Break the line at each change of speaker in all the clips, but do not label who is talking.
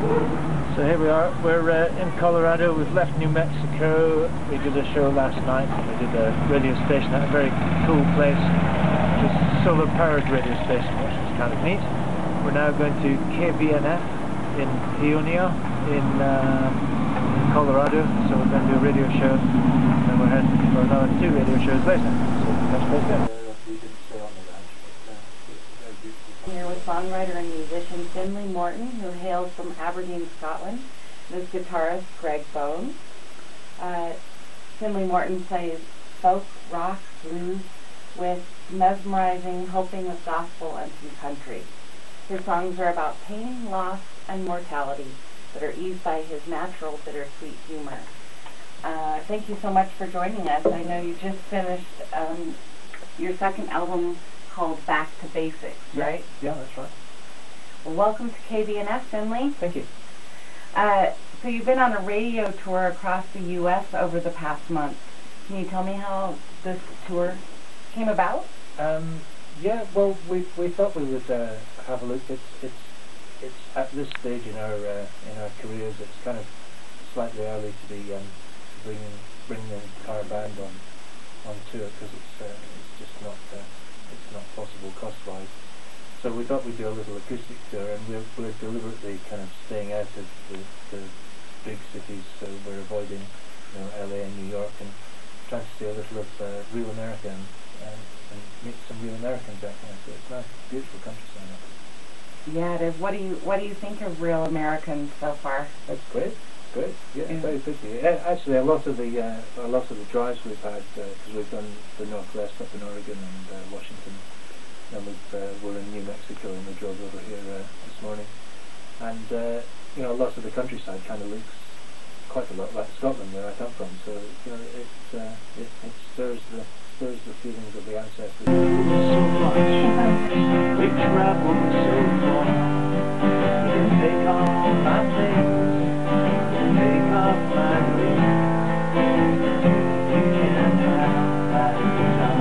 So here we are, we're in Colorado. We've left New Mexico. We did a show last night. We did a radio station at a very cool place, which is a solar powered radio station, which was kind of neat. We're now going to KBNF in Peonia in Colorado. So we're going to do a radio show, and we're heading for another 2 radio shows later. So that's place there.
Here with songwriter and musician Finlay Morton, who hails from Aberdeen, Scotland, and his guitarist Greg Bone. Finlay Morton plays folk, rock, blues, with mesmerizing, hoping with gospel and some country. His songs are about pain, loss, and mortality that are eased by his natural, bittersweet humor. Thank you so much for joining us. I know you just finished your second album called Back to Basics, right?
Yeah, that's right.
Well, welcome to KBNF, Finlay.
Thank you.
So you've been on a radio tour across the U.S. over the past month. Can you tell me how this tour came about?
Yeah, well, we thought we would have a look. It's at this stage in our careers, it's kind of slightly early to be bringing the entire band on tour, because it's just not possible cost-wise. So we thought we'd do a little acoustic tour, and we're deliberately kind of staying out of the big cities, so we're avoiding LA and New York, and trying to see a little of real America and meet some real Americans out there. So it's nice, beautiful countryside out there.
Yeah, it is. What do you think of real Americans so far?
That's great. Great, yeah, very busy. Actually, a lot of the drives we've had, because we've done the Northwest up in Oregon and Washington, and we're in New Mexico, and we drove over here this morning, and a lot of the countryside kind of looks quite a lot like Scotland, where I come from. So it stirs the feelings of the ancestors. So much, we traveled so far. You take all my things. Take off my ring. You can't have my guitar.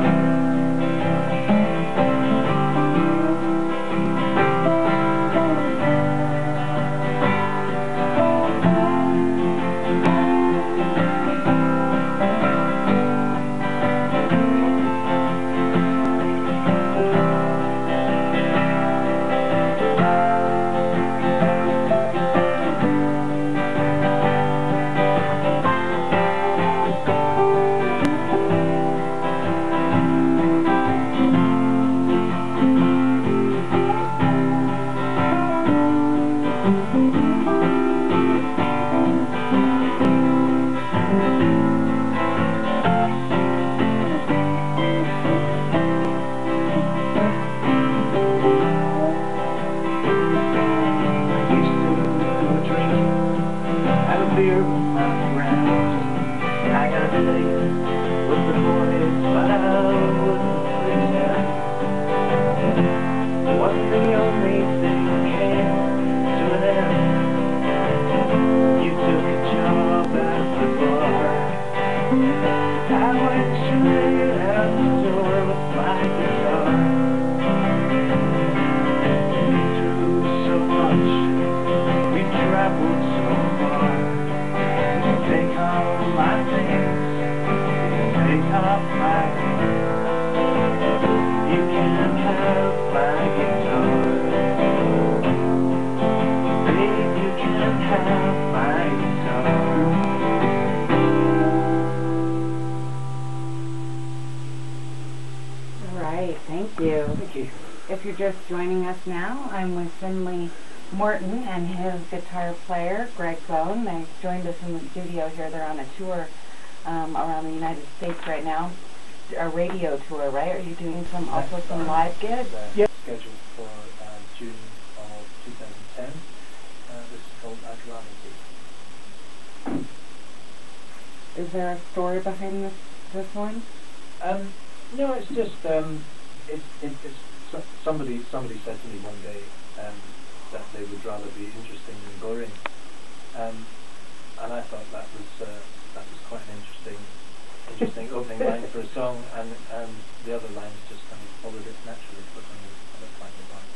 If you're just joining us now, I'm with Finlay Morton and his guitar player, Greg Bone. They joined us in the studio here. They're on a tour around the United States right now, a radio tour, right? Are you doing some live gigs?
Yeah. Scheduled for June of 2010. This is called I'd Rather Be.
Is there a story behind this one?
No, it's just somebody said to me one day that they would rather be interesting than boring, and I thought that was quite an interesting opening line for a song, and the other lines just kind of followed it naturally. But I don't find the line,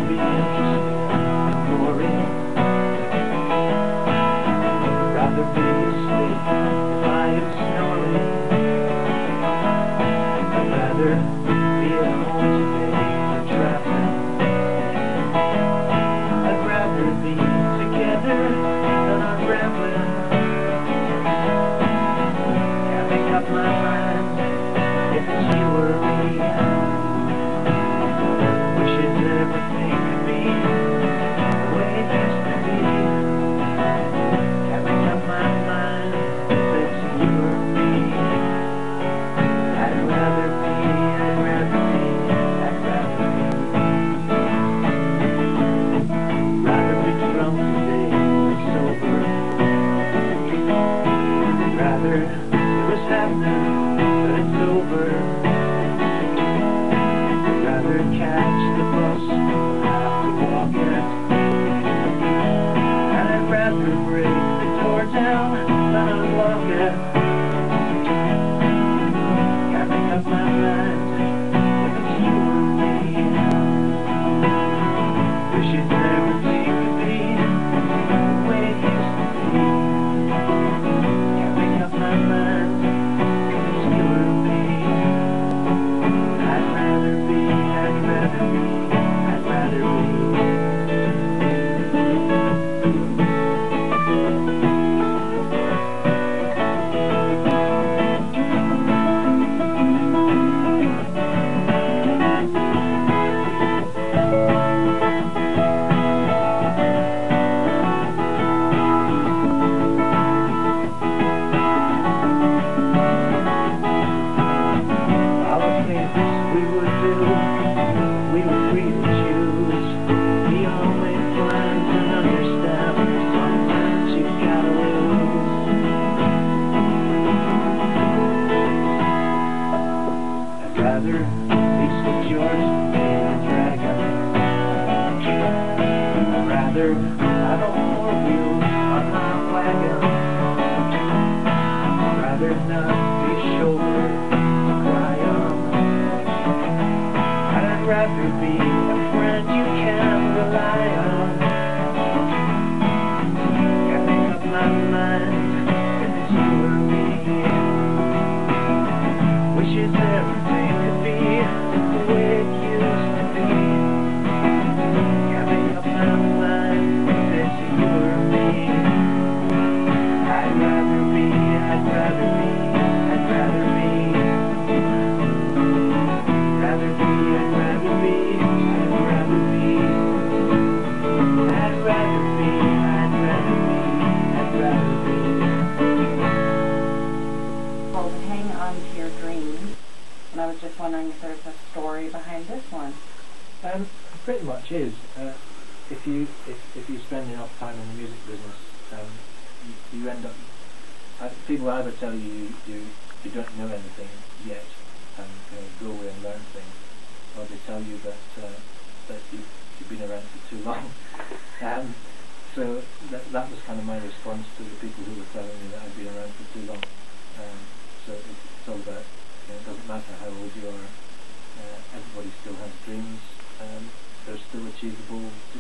be interested in boring. I'd rather be asleep if I am snoring. I'd rather be at home today than traveling. I'd rather be together than unraveling. Can't make up my mind if it's you or me. Wishes everything could be the way it used to be. Can't make up my mind if it's you or me. I'd rather be rather be drunk today than sober. Rather it was happening, but it's over. Rather catch the bus than have to walk it. And I'd rather break the door down than unlock it. Can't make up my mind if it's you or me. Wishes everything could be the way it used to be. Can't make up my mind if it's you or me. I'd rather be, I'd rather be, I'd rather be. All the things we would do, we were free to choose. The only plans and understand sometimes you gotta lose. I'd rather be St. George than a dragon. I'd rather have a four wheels on my wagon. I'd rather not be shoulder to cry on. I'd rather be a friend you can rely on. Can't make up my mind if it's you or me. Wishes everything could be the way it used to be. Can't make up my mind if it's you or me. I'd rather be, I'd rather be, I'd rather be. Rather be, I'd rather be, I'd rather be. I'd rather be, I'd rather be, I'd rather be.
Called Hang On to Your Dreams. And I was just wondering if there's a story behind this one.
Pretty much is. If you spend enough time in the music business, you end up. People either tell you you don't know anything yet, and go away and learn things, or they tell you that you've been around for too long. So that was kind of my response to the people who were telling me that I'd been around for too long. So it's all about, it doesn't matter how old you are, everybody still has dreams. They're still achievable to